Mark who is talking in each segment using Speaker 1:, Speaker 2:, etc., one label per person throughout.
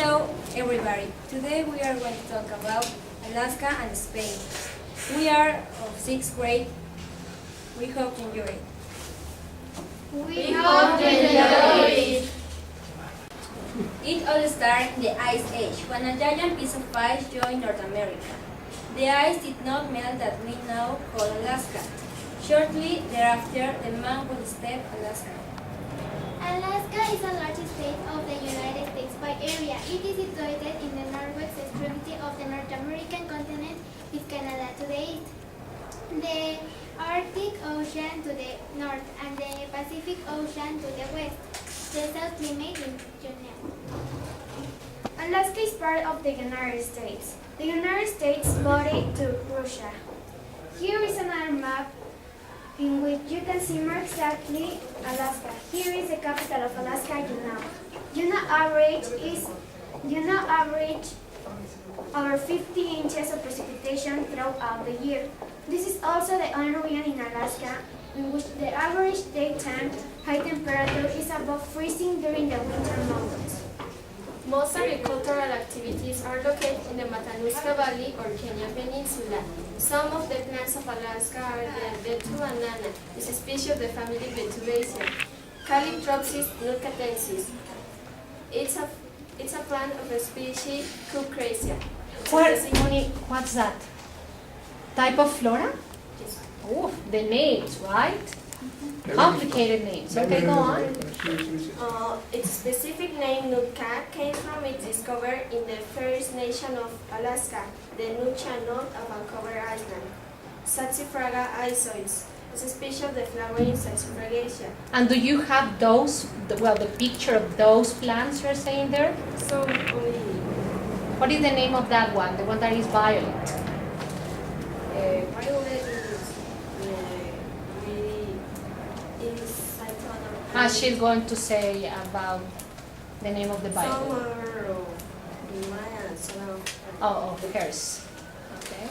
Speaker 1: Hello everybody, today we are going to talk about Alaska and Spain. We are of 6th grade, we hope you enjoy it.
Speaker 2: We hope you enjoy it.
Speaker 1: It all started in the Ice Age, when a giant piece of ice joined North America. The ice did not melt that we now call Alaska. Shortly thereafter, the man would step Alaska.
Speaker 2: Alaska is the largest state of the United States by area. It is situated in the northwest extremity of the North American continent, with Canada to the east, the Arctic Ocean to the north, and the Pacific Ocean to the west. The south climate is regional.
Speaker 3: Alaska is part of the United States. The United States bordered to Russia. Here is another map in which you can see more exactly Alaska. Here is the capital of Alaska, Juneau. Juneau average over 50 inches of precipitation throughout the year. This is also the only region in Alaska in which the average daytime high temperature is above freezing during the winter months.
Speaker 4: Most agricultural activities are located in the Matanuska Valley or Kenyan Peninsula. Some of the plants of Alaska are the betu banana, is a species of the family Betuaceae, Calotropis nucatensis. It's a plant of the species Cucracia.
Speaker 5: What's that? Type of flora? Oh, the names, right? Complicated names. Okay, go on.
Speaker 4: Its specific name, Nootka, came from its discovery in the First Nation of Alaska, the Nuu-chah-nulth of Vancouver Island. Saxifraga isoides is a species of the flowering Saxifragaceae.
Speaker 5: And do you have those, the picture of those plants you're saying there?
Speaker 4: So,
Speaker 5: What is the name of that one, the one that is violet?
Speaker 4: violet is I don't know.
Speaker 5: She's going to say about the name of the violet.
Speaker 4: Summer of Maya, so
Speaker 5: Oh, hers. Okay.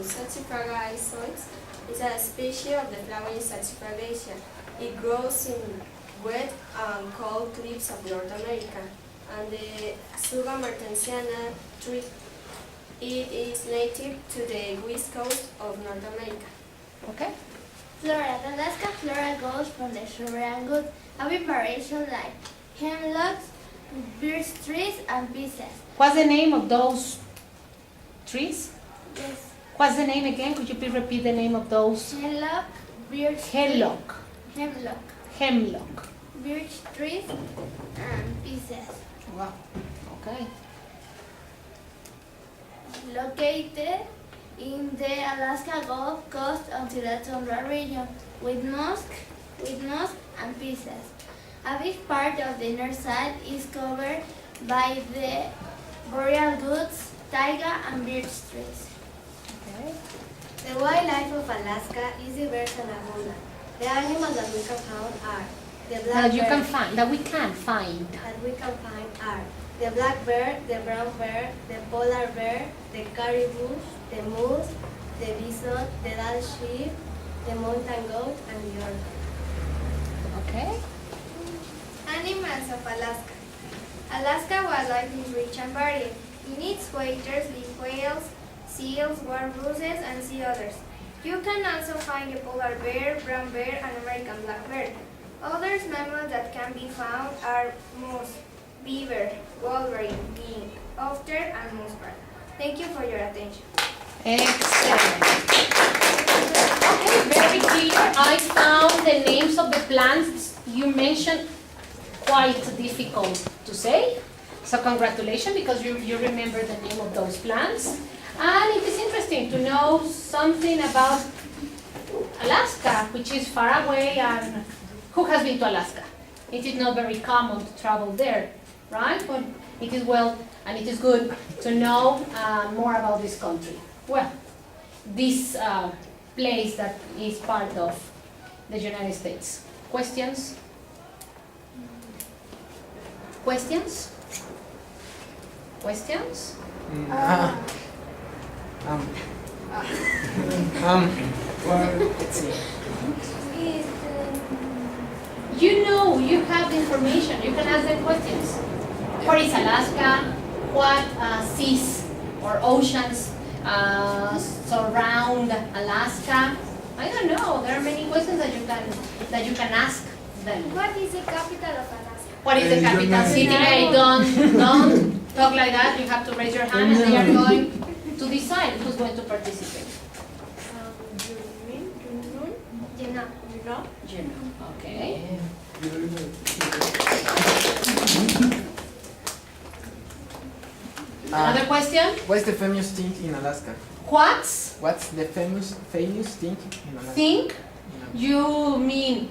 Speaker 4: Saxifraga isoides is a species of the flowering Saxifragaceae. It grows in wet and cold cliffs of North America. And the Suga martensiana tree, it is native to the west coast of North America.
Speaker 5: Okay.
Speaker 2: Flora. The Alaska flora goes from the shrubbery good, having variations like hemlocks, birch trees, and pieces.
Speaker 5: What's the name of those trees?
Speaker 2: Yes.
Speaker 5: What's the name again? Could you please repeat the name of those?
Speaker 2: Hemlock, birch
Speaker 5: Hemlock.
Speaker 2: hemlock,
Speaker 5: Hemlock.
Speaker 2: birch trees, and pieces.
Speaker 5: Wow. Okay.
Speaker 2: Located in the Alaska Gulf Coast until the tundra region, with moss and pieces. A big part of the north side is covered by the boreal woods, taiga, and birch trees.
Speaker 5: Okay.
Speaker 6: The wildlife of Alaska is diverse and abundant. The animals that we can find are the black bear.
Speaker 5: That we can find.
Speaker 6: The black bear, the brown bear, the polar bear, the caribou, the moose, the bison, the Dall sheep, the mountain goat, and the orca.
Speaker 5: Okay.
Speaker 3: Animals of Alaska. Alaska wildlife is rich and varied. In its waters live whales, seals, walruses, and sea otters. You can also find the polar bear, brown bear, and American black bear. Other mammals that can be found are moose, beaver, wolverine, mink, otter, and muskrat. Thank you for your attention.
Speaker 5: Excellent. Okay, very clear. I found the names of the plants you mentioned quite difficult to say. So congratulations, because you remember the name of those plants. And it is interesting to know something about Alaska, which is far away, and who has been to Alaska? It is not very common to travel there, right? But it is well, and it is good to know more about this country. Well, this place that is part of the United States. Questions? Questions? Questions?
Speaker 7: Well, let's see.
Speaker 5: You know, you have the information. You can ask them questions. Where is Alaska? What seas or oceans surround Alaska? I don't know. There are many questions that you can ask them.
Speaker 2: What is the capital of Alaska?
Speaker 5: What is the capital city? Hey, don't talk like that. You have to raise your hand, and they are going to decide who's going to participate. Juneau. Okay. Another question?
Speaker 7: What's the famous thing in Alaska?
Speaker 5: What's
Speaker 7: What's the famous thing in Alaska?
Speaker 5: think? You mean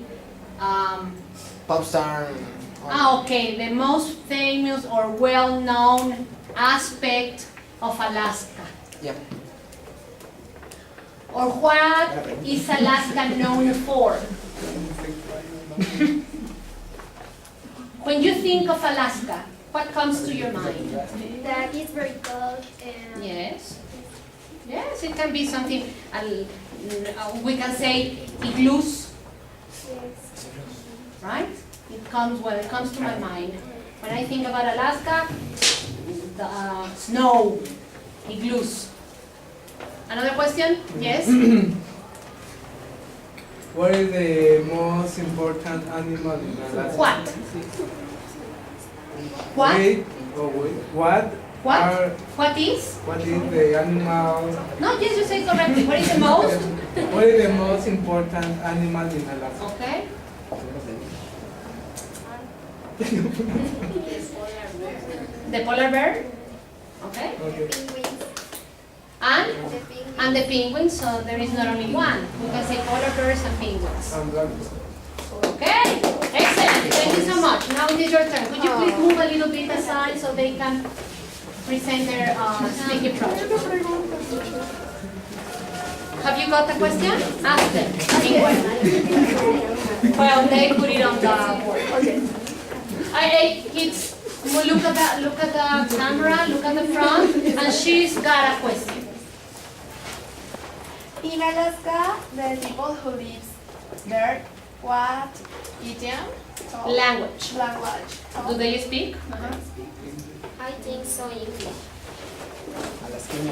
Speaker 7: Pop star.
Speaker 5: okay, the most famous or well-known aspect of Alaska.
Speaker 7: Yeah.
Speaker 5: Or what is Alaska known for? When you think of Alaska, what comes to your mind?
Speaker 2: That is very cold and
Speaker 5: Yes. Yes, it can be something, we can say igloos,
Speaker 2: yes.
Speaker 5: right? It comes to my mind. When I think about Alaska, the snow, igloos. Another question? Yes?
Speaker 8: What is the most important animal in Alaska?
Speaker 5: What? What?
Speaker 8: What
Speaker 5: What is?
Speaker 8: what is the animal?
Speaker 5: No, yes, you say correctly. What is the most?
Speaker 8: What is the most important animal in Alaska?
Speaker 5: Okay. The polar bear. Okay.
Speaker 8: Okay.
Speaker 2: Penguins.
Speaker 5: And the penguins, so there is not only one. We can say polar bears and penguins. Okay, excellent. Thank you so much. Now it is your turn. Could you please move a little bit aside so they can present their speaking project? Have you got a question? Ask them. Well, they put it on the board. Okay. Kids, look at the camera, look at the front, and she's got a question.
Speaker 3: In Alaska, the people who live there, what idiom?
Speaker 5: Language.
Speaker 3: Language.
Speaker 5: Do they speak?
Speaker 4: I think so, English.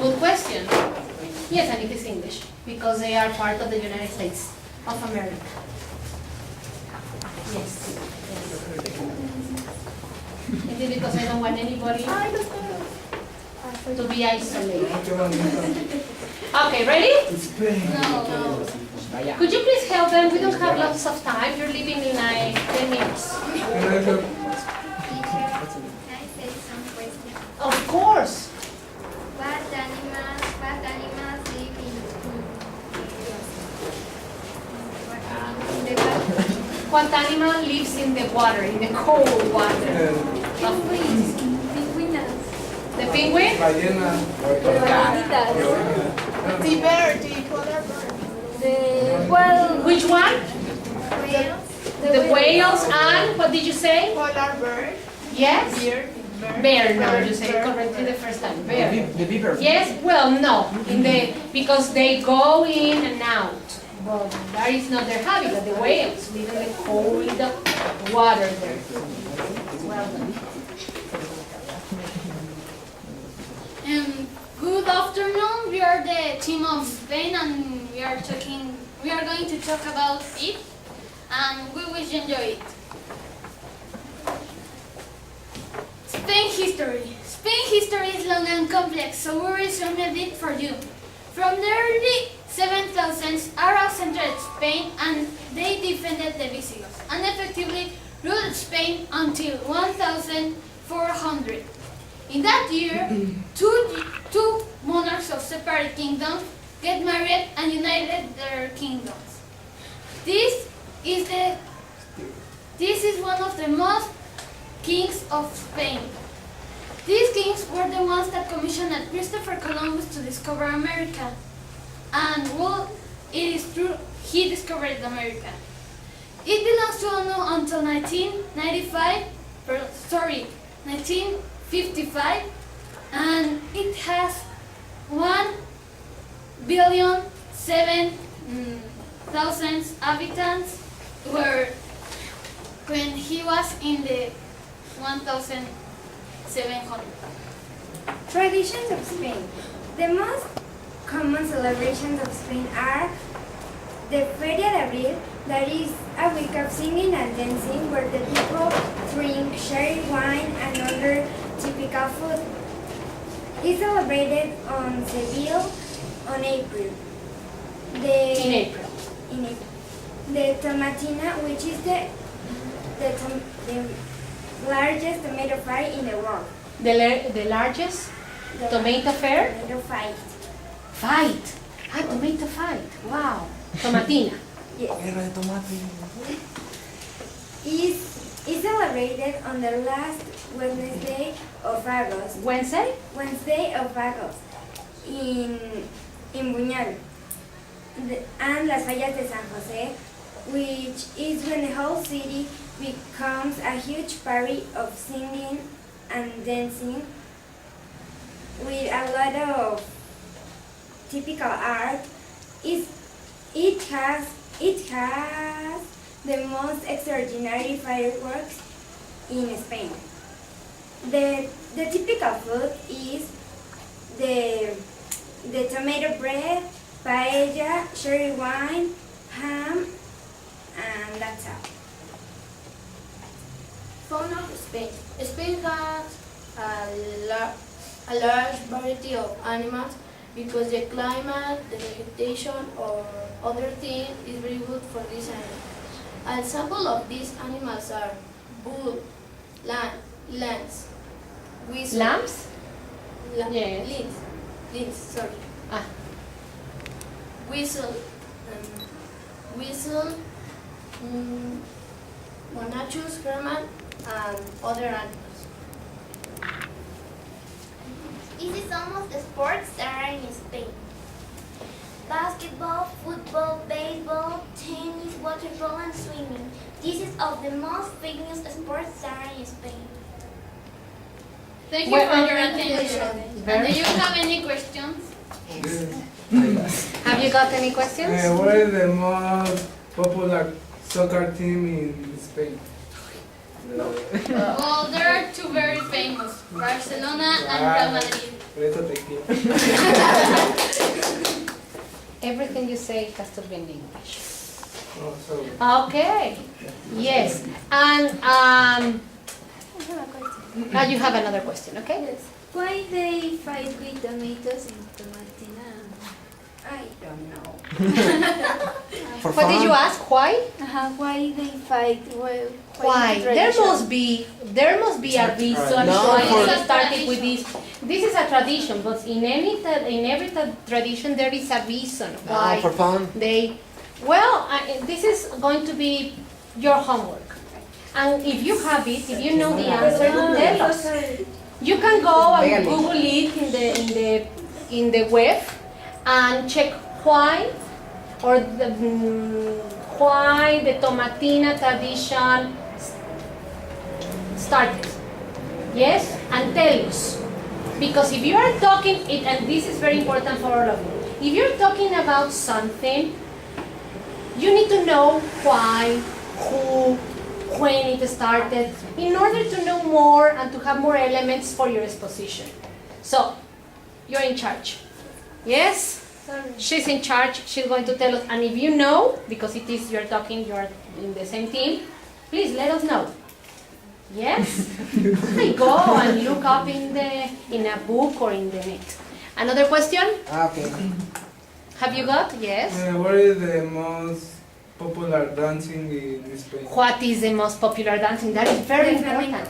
Speaker 5: Good question. Yes, and it is English, because they are part of the United States of America. Yes. It is because I don't want anybody to be isolated. Okay, ready?
Speaker 2: No.
Speaker 5: Could you please help them? We don't have lots of time. You're leaving in like 10 minutes.
Speaker 2: Teacher, can I say some questions?
Speaker 5: Of course.
Speaker 2: What animals live in the water?
Speaker 5: What animal lives in the water, in the cold water?
Speaker 2: Penguins.
Speaker 5: The penguin?
Speaker 8: Ballena.
Speaker 3: The bear, the polar bear.
Speaker 5: Which one?
Speaker 2: Whales.
Speaker 5: The whales and, what did you say?
Speaker 3: Polar bear.
Speaker 5: Yes?
Speaker 3: Bear.
Speaker 5: Bear, no, you said it correctly the first time. Bear.
Speaker 7: The beaver.
Speaker 5: Yes, well, no, because they go in and out. But that is not their habitat. The whales live in the cold water there. Well done.
Speaker 9: Good afternoon. We are the team of Spain, and we are going to talk about it, and we wish you enjoy it. Spain history is long and complex, so we resume it for you. From the early 7000s, Arabs entered Spain, and they defended the Visigoths, and effectively ruled Spain until 1400. In that year, two monarchs of separate kingdoms get married and united their kingdoms. This is one of the most kings of Spain. These kings were the ones that commissioned Christopher Columbus to discover America. And well, it is true, he discovered America. It belongs to UNO until 1955, and it has 1,007,000 inhabitants, where when he was in the 1000 700.
Speaker 3: Traditions of Spain. The most common celebrations of Spain are the Feria de Abril, that is a week of singing and dancing where the people drink sherry wine and other typical food. It's celebrated on Seville on April.
Speaker 5: In April.
Speaker 3: In April. The Tomatina, which is the largest tomato fair in the world.
Speaker 5: The largest tomato fair?
Speaker 3: Tomato fight.
Speaker 5: Fight. Ah, tomato fight. Wow. Tomatina.
Speaker 3: Yes.
Speaker 7: Guerra de tomate.
Speaker 3: Is celebrated on the last Wednesday of August.
Speaker 5: Wednesday?
Speaker 3: Wednesday of August in Buñol. And Las Fallas de San Jose, which is when the whole city becomes a huge party of singing and dancing with a lot of typical art. It has the most extraordinary fireworks in Spain. The typical food is the tomato bread, paella, cherry wine, ham, and that's all.
Speaker 4: Fauna of Spain. Spain has a large variety of animals because the climate, the vegetation, or other things is very good for these animals. An example of these animals are bull, lambs, weasel,
Speaker 5: Lambs? Yes.
Speaker 4: lynx, sorry,
Speaker 5: Ah.
Speaker 4: weasel, monachus, herman, and other animals.
Speaker 2: These are some of the sports that are in Spain. Basketball, football, baseball, tennis, water polo, and swimming. This is of the most famous sports that are in Spain.
Speaker 9: Thank you
Speaker 5: Well,
Speaker 9: for your attention.
Speaker 5: Very-
Speaker 9: Do you have any questions?
Speaker 5: Have you got any questions?
Speaker 8: What is the most popular soccer team in Spain?
Speaker 9: Well, there are two very famous, Barcelona and Real Madrid.
Speaker 8: Por eso te quiero.
Speaker 5: Everything you say has to be in English.
Speaker 8: Oh, sorry.
Speaker 5: Okay. Yes. And now you have another question, okay?
Speaker 1: Why they fight with tomatoes in Tomatina? I don't know.
Speaker 7: For
Speaker 5: What did you ask? Why?
Speaker 1: Why they fight?
Speaker 5: Why? There must be a reason
Speaker 7: No,
Speaker 5: why
Speaker 7: for-
Speaker 5: they started with this. This is a tradition, but in every tradition there is a reason why
Speaker 7: For fun.
Speaker 5: they. Well, this is going to be your homework, and if you have it, if you know the answer, tell us. You can go and Google it in the web and check why why the Tomatina tradition started. Yes, and tell us. Because if you are talking, and this is very important for all of you, if you're talking about something, you need to know why, who, when it started, in order to know more and to have more elements for your exposition. So, you're in charge. Yes? She's in charge, she's going to tell us, and if you know, because it is you're talking, you're in the same team, please let us know. Yes? Go and look up in a book or in the net. Another question?
Speaker 7: Okay.
Speaker 5: Have you got? Yes.
Speaker 8: What is the most popular dancing in Spain?
Speaker 5: What is the most popular dancing? That is very important.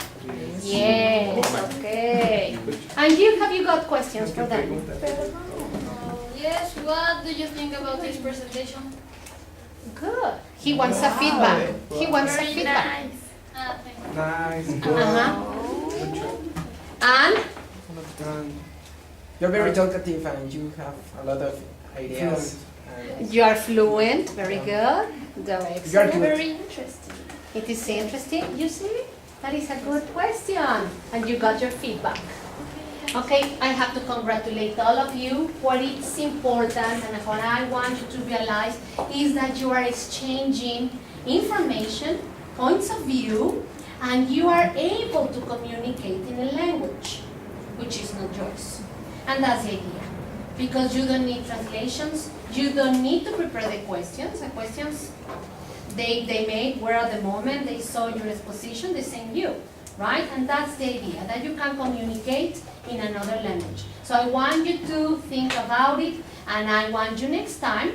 Speaker 5: Yes, okay. And have you got questions for them?
Speaker 9: Yes, what do you think about this presentation?
Speaker 5: Good. He wants a feedback. He wants a
Speaker 9: Very
Speaker 5: feedback.
Speaker 9: nice. Thank you.
Speaker 8: Nice.
Speaker 5: And
Speaker 8: And
Speaker 7: You're very talkative and you have a lot of ideas. And
Speaker 5: you are fluent. Very good.
Speaker 7: You're
Speaker 5: Excellent.
Speaker 7: good.
Speaker 1: Very interesting.
Speaker 5: It is interesting. You see? That is a good question. And you got your feedback. Okay, I have to congratulate all of you. What is important and what I want you to realize is that you are exchanging information, points of view, and you are able to communicate in a language which is not yours. And that's the idea. Because you don't need translations, you don't need to prepare the questions. The questions they made were at the moment they saw your exposition, they sent you, right? And that's the idea, that you can communicate in another language. So I want you to think about it, and I want you next time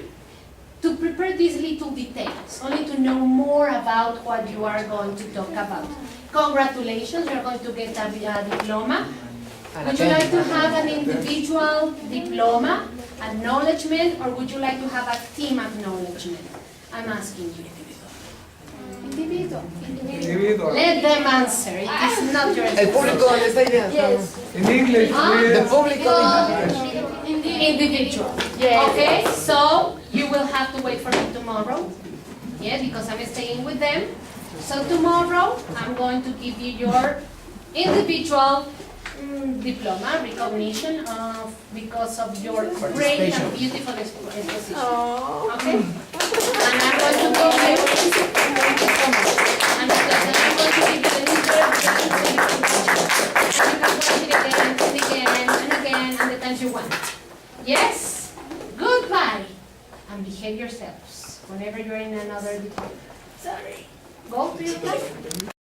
Speaker 5: to prepare these little details, only to know more about what you are going to talk about. Congratulations, you're going to get a diploma. Would you like to have an individual diploma, acknowledgement, or would you like to have a team acknowledgement? I'm asking you. Individual.
Speaker 8: Individual.
Speaker 5: Let them answer. It is not your
Speaker 7: El público
Speaker 5: responsibility.
Speaker 7: dónde está idea.
Speaker 1: Yes.
Speaker 8: In English,
Speaker 7: The
Speaker 8: please.
Speaker 7: público.
Speaker 5: Individual. Okay, so you will have to wait for me tomorrow. Yeah, because I'm staying with them. So tomorrow, I'm going to give you your individual diploma recognition because of your great and beautiful exposition. Okay? And I'm going to give you, thank you so much. And I'm going to give you the literature. And you can watch it again and again and again and the times you want. Yes? Goodbye. And behave yourselves whenever you're in another department. Sorry. Go to your class.